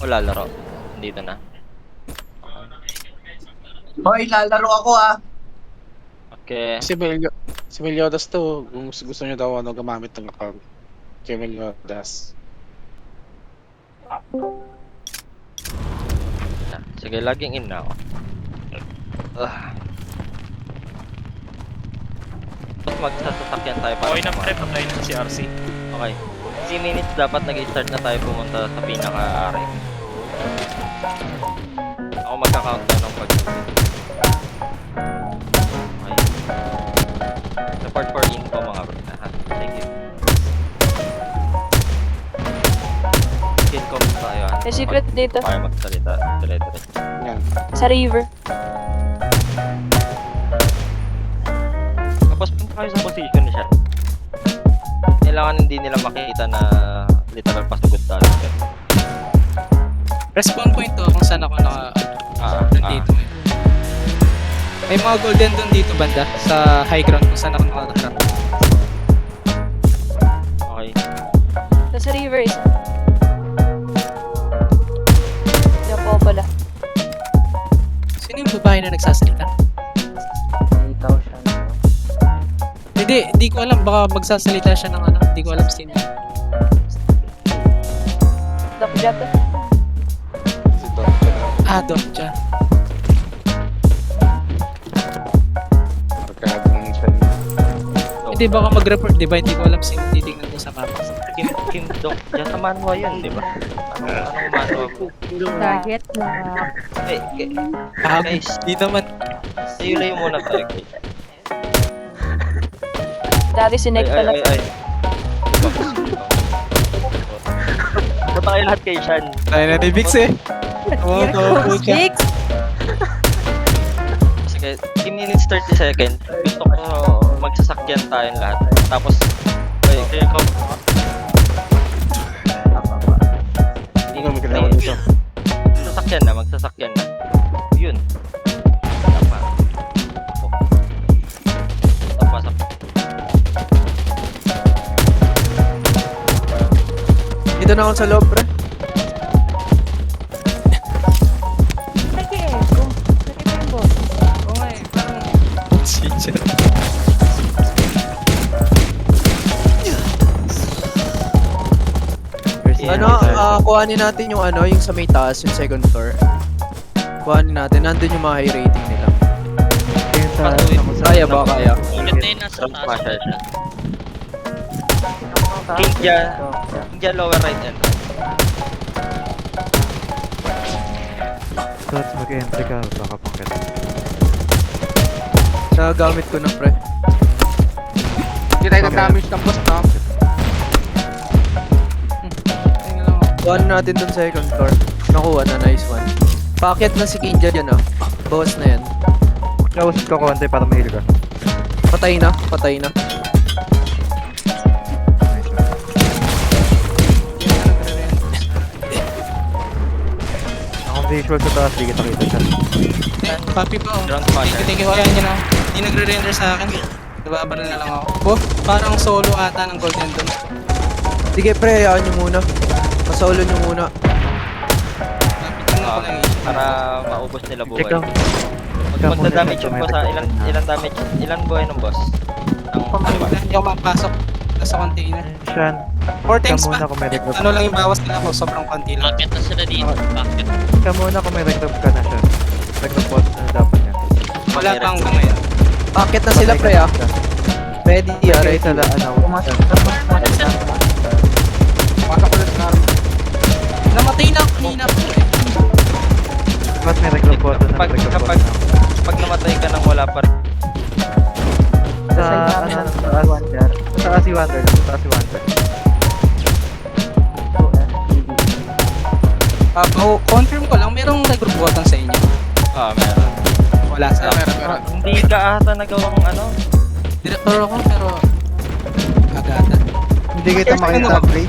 O lalaro? Dito na. Hoy, lalaro ako ah. Okay. Si Meliodas to, kung gusto nyo daw gumamit ng account. Si Meliodas. Sige, laging in na ako. Tapos magsasasakyan tayo para Okay na pre, patay na si RC. Okay. 3 minutes dapat nag-start na tayo pumunta sa pinaka-ari. Ako magka-count na ng pag okay. Support for info mga bro. Thank you. Kill comment tayo ha. May secret dito. Para magsalita. Dire-dire. Yan. Sa river. Tapos punta kayo sa position ni siya. Kailangan hindi nila makita na literal pasugod tayo. Respawn point to kung saan ako nandito. May mga golden doon dito banda sa high ground kung saan ako nakaharap. Okay. Sa river isa. Yan po pala. Sino yung babae na nagsasalita? Hindi ko alam. Baka magsasalita siya ng ano. Hindi ko alam sino. Dapat Si Doc. Dokja. Markado ng siya. Hindi baka mag-report, di ba? Hindi ko alam sino titignan ko sa mapa. Kim Dok. Diyan sa manhwa yun, di ba? Anong manhwa po? Target na. Guys, Di naman. ayun muna tayo guys. dati sinek pala. Ay. Punta kayo lahat kay Shan. Tayo na ni Vix eh. Six. Sige, 10 minutes 30 seconds. Gusto ko magsasakyan tayong lahat. Tapos, kayo ko. Hindi ko magkalawa dito. Magsasakyan na. Yun. Tama. Pasok. Dito na ako sa loob, pre. Nag-i-echo. Sakit yung boss. Oo nga eh. Parang... Teacher. Kuhanin natin yung yung sa may taas, yung second floor. Kuhanin natin, nandun yung mga high rating nila. Kaya ba, kaya? Ulit na yun nasa taas. Pasok siya. Kingja lower right end. Tapos mag-entry ka, baka pangkat. Nagagamit ko na, pre. Hindi tayo na-damage ng boss, no? Kuhanin natin dun sa second floor. Nakuha na, nice one. Packet na si Kinja dyan, ah. Bawas na yan. Nausap ka konti para mahil ka. Patay na, patay na. Akong visual sa taas, di kita kita siya. Papi pa oh. Ground fire. Thank you. Ayan yun oh. Hindi nagre-render sa akin. Nababaril na lang ako. Oh, parang solo ata ng golden doon. Sige, pre, hayaan nyo muna. Pasolo nyo muna. Tingnan ko lang eh. Para maubos nila buhay. Check lang. Magda-damage yung boss ha. Ilan damage? Ilan buhay ng boss? Ang kaliwa. Hindi ako mapasok sa container. Shan, 4 times muna pa. kung may regrab. Ano lang yung bawas nila ko, sobrang konti lang. Bakit na sila dito? Bakit? Ka muna kung may regrab ka na siya. Regrab bot na dapat yan. Wala pa hanggang ngayon. Packet na sila, pre, ah. Ready, ah, Ready ready. sa ano. Pasok ulit na arm. Namatay na ako kanina po eh. Ba't may regrab bot na regrab bot na? Pag namatay ka nang wala pa rin. Sa ano, sa taas. Sa taas si Wander. Sa taas si Wander. Confirm ko lang, merong regroup button sa inyo. Meron. Wala sa akin. Hindi ka ata nagawang ano? Director ako pero agada. Hindi kita makita play.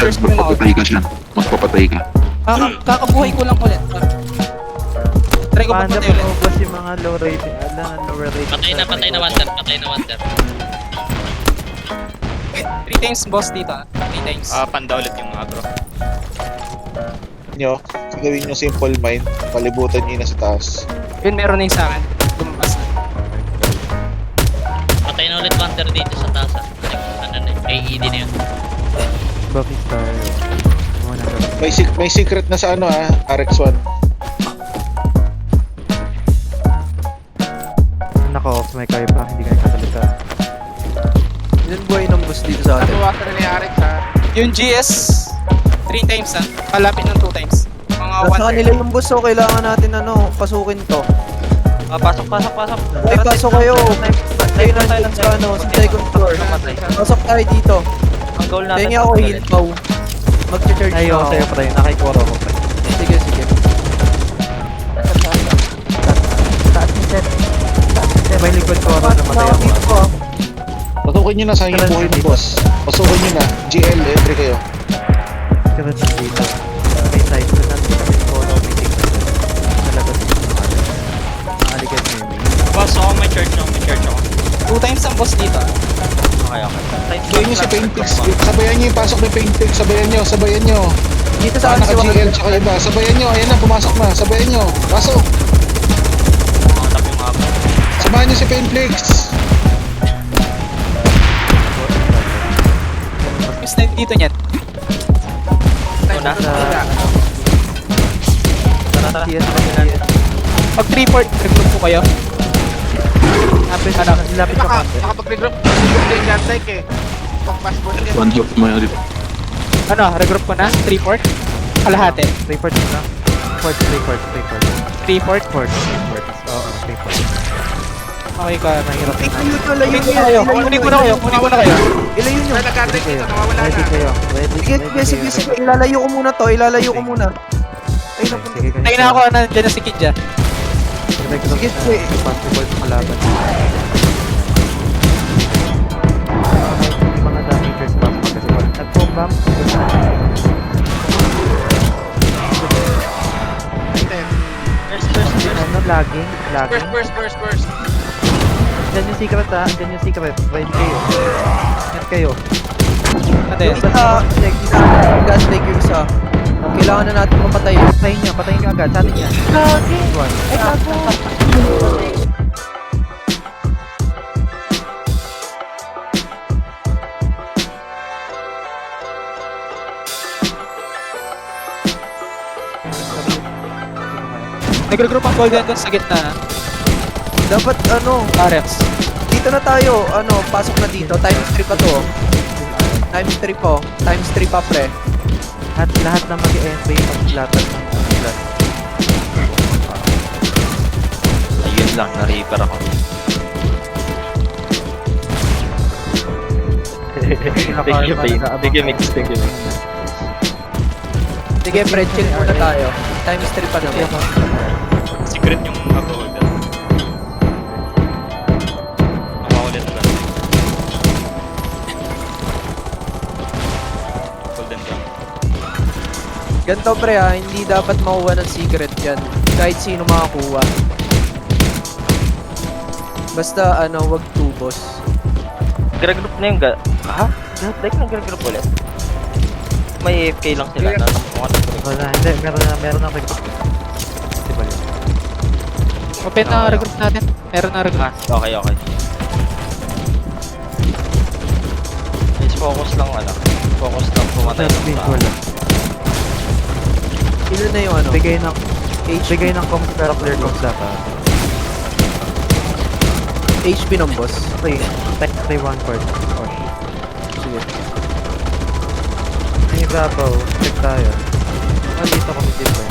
First ko na ako. Magpapatay ka siya. Magpapatay ka. Kakabuhay ko lang ulit. Try ko Paanda pagpatay ulit. pinubos yung mga low rating. Lower rating. Patay na Wander. Patay na Wander. 3 times boss dito ah. 3 times. Panda ulit yung agro. nyo, gawin nyo simple mine, palibutan nyo na sa taas. Yun, meron na yung sa akin. Lumabas na. Patay na ulit Wander dito sa taas. Ano na, AED na yun. Buffy Star. Muna ba? May secret na sa ano RX1. Naka-off, may kayo pa, hindi kayo kasalita. Ilan buhay ng boss dito sa atin? Nabawasan na ni RX ha. Yung GS, 3 times ha. Malapit ng 2 times. Mga Nasa 1 kanila yung boss, so kailangan natin pasukin to. Pasok. Ay, pasok kayo. Tayo na tayo sa sa second floor. Pasok tayo dito. Ang goal natin. Kaya ako heal pa. Mag-charge Ay, na ako ako. sa'yo, pre. Nakikuro ko, pre. Sige. May likod ko, ano namatay ako. Nakakit ko. Pasukin nyo na sa yung buhay ng boss. Pasukin nyo na. GL, entry kayo. Karat dito. May side ko na kami ko na meeting na doon. Talaga dito. Aligad mo yun. Boss, ako may church ako. 2 times ang boss dito. Okay. Sabayan nyo si Paintix. Sabayan nyo yung pasok ni Paintix. Sabayan nyo. Dito sa akin si Naka-GL tsaka iba. Sabayan nyo. Ayan na, pumasok na. Sabayan nyo. Pasok. Tap yung mga boss. Sabayan nyo si Paintix. Yung slide dito niyan. Una. Sa... Tara. CS na CS. Pag 3-port, regroup ko kayo. Lapit ko konti. Nakapag-regroup din yan, like eh. Pag-passport din. One drop mo yun. Ano, regroup ko na? 3-port? Kalahati. 3-port na. 3-port. 3-port? Oo, 3-port. Okay ka, mahirap na. Layo Kunin ko na kayo. Ilayo nyo. Nag-guard dito, nawawala Ready na. kayo. Sige. Ilalayo ko muna to. Ay, Sige, Tayo na ako, nandiyan na si Kidja. Sige. Possible sa kalaban. Yung mga damagers pa kasi wala. Nag-bomb bomb. Ano, lagging. Burst. Andyan yung secret ha. Andyan yung secret. Ready kayo. Ingat kayo. Ate, Yung isa, gas take yung isa. Kailangan na natin mapatay. Patayin nyo agad. Sa atin yan. One. Ay, gago. nag-regroup ang golden doon sa gitna na. Dapat RX. dito na tayo. Pasok na dito. Times 3 pa to. Times 3 po. Times 3 pa pre. At lahat na mag-e-entry yung paglatag ng flat. Ayun lang, na-reaper ako. Thank you, Mix. Sige pre, chill muna tayo. Times 3 pa naman. Secret yung mag-golden. Nakaulit na. Golden gun. Ganto pre hindi dapat makuha ng secret yan. Kahit sino makakuha. Basta wag tubos. Nag-regroup na yung Ha? Like nag-regroup ulit? May AFK lang sila na Wala, hindi. Meron na regroup. Diba yun? Open na regroup natin. Meron na regroup. Okay. Please focus lang Focus lang pumatay Sa ng speed tao. wala. Ilan na yung Bigay ng computer clear comes dapat. HP ng boss. Stay one part. Oh, Sige. may ibabaw. Check tayo. Dito kami dito.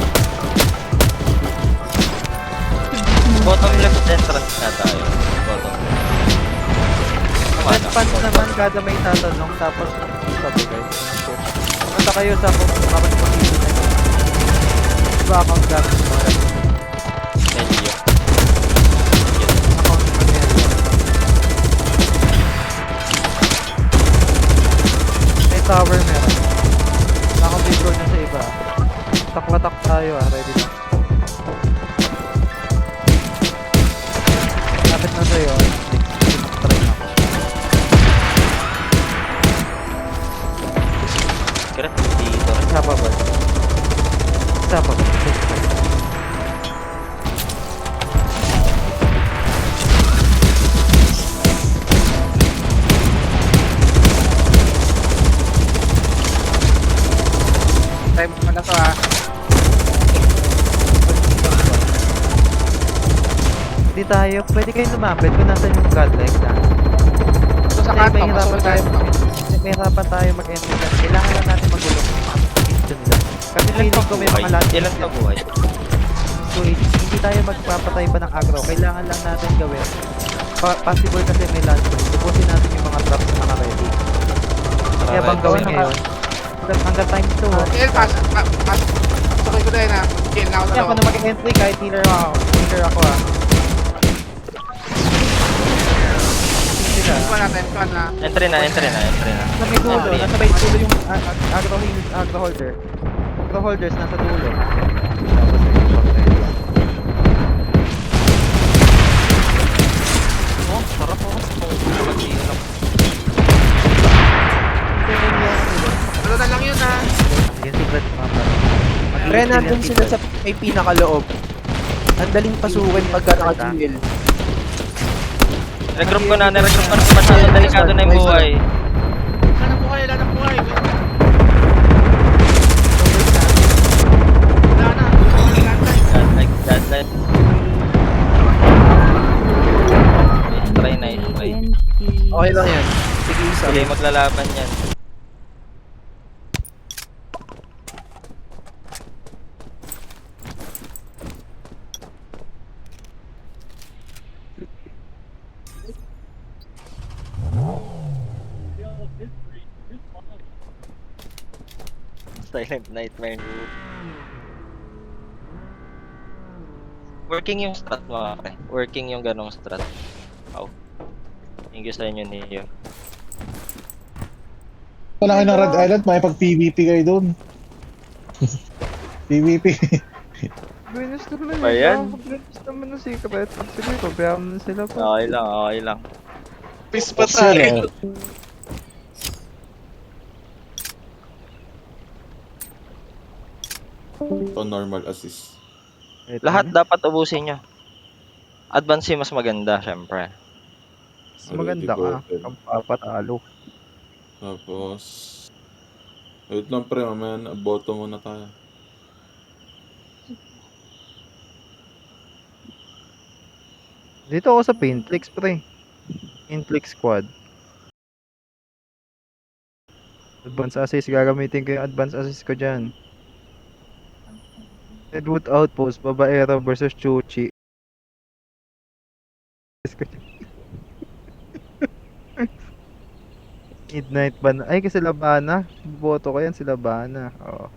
Bottom left entrance na tayo. Bottom left. Red pants naman kada may tatanong tapos sabi guys. Punta kayo sa kapag dito na. Diba account gamit mo? Medyo. Account mo yan. May tower meron. Naka-control na sa iba. Takwatak tayo ready na. Lapit na sa'yo. Try na ako. Correct. Dito. Sa baba. top of it. Time mo na to ah. Hindi tayo, pwede kayong lumapit kung nasan yung godlike na. Ito sa Kasi kanto, may masunod tayo. may hirapan tayo mag-entry dyan. Kailangan lang natin magulong yung mga kitchen lang. Kasi feeling ko may mga last Ilan na buhay? So, hindi tayo magpapatay pa ng aggro. Kailangan lang natin gawin. Possible kasi may last one. Tubusin natin yung mga traps na naka-ready. Kaya bang gawin ngayon? Hanggang time 2. Kill, sakay ko na yun ah. Kill na ako Kaya ako na na mag-entry kahit healer ako. Healer ako ah. Sila. Kuha natin, kuha na. Entry na. Nasa may dulo. Nasa may dulo yung aggro holder. Aggro holders nasa dulo. Tapos yung shotgun. Oh, sarap oh. Mag-hirap. Ano na lang yun ah. Yung secret map. Pre, nandun sila sa may pinakaloob. Ang daling pasukin pagka naka-duel. Regroup ko na masyadong delikado na yung buhay. Lala buhay, lala buhay. Godlike. Nice try. Okay lang yan. Sige, isa. Sige, maglalaban yan. Silent Nightmare Group. Working yung strat mo, pre. Working yung ganong strat. Wow. Thank you sa inyo, Neo. Wala kayo ng Red Island, may pag-PvP kayo dun. PvP. Venus naman Ba yan? Venus naman na secret. Sige, pabayaan mo na sila pa. Okay lang. Peace pa Sila. Ito normal assist. Lahat dapat ubusin nyo. Advance yung mas maganda, syempre. Maganda ka. Ang papatalo. Tapos... Wait lang pre, mamaya na, boto muna tayo. Dito ako sa Paintflix, pre. Paintflix squad. Advance assist. Gagamitin ko yung advance assist ko dyan. Redwood Outpost. Babaera versus Chuchi. Midnight ban. Ay, kasi Labana. Boto ko yan si Labana. Oo.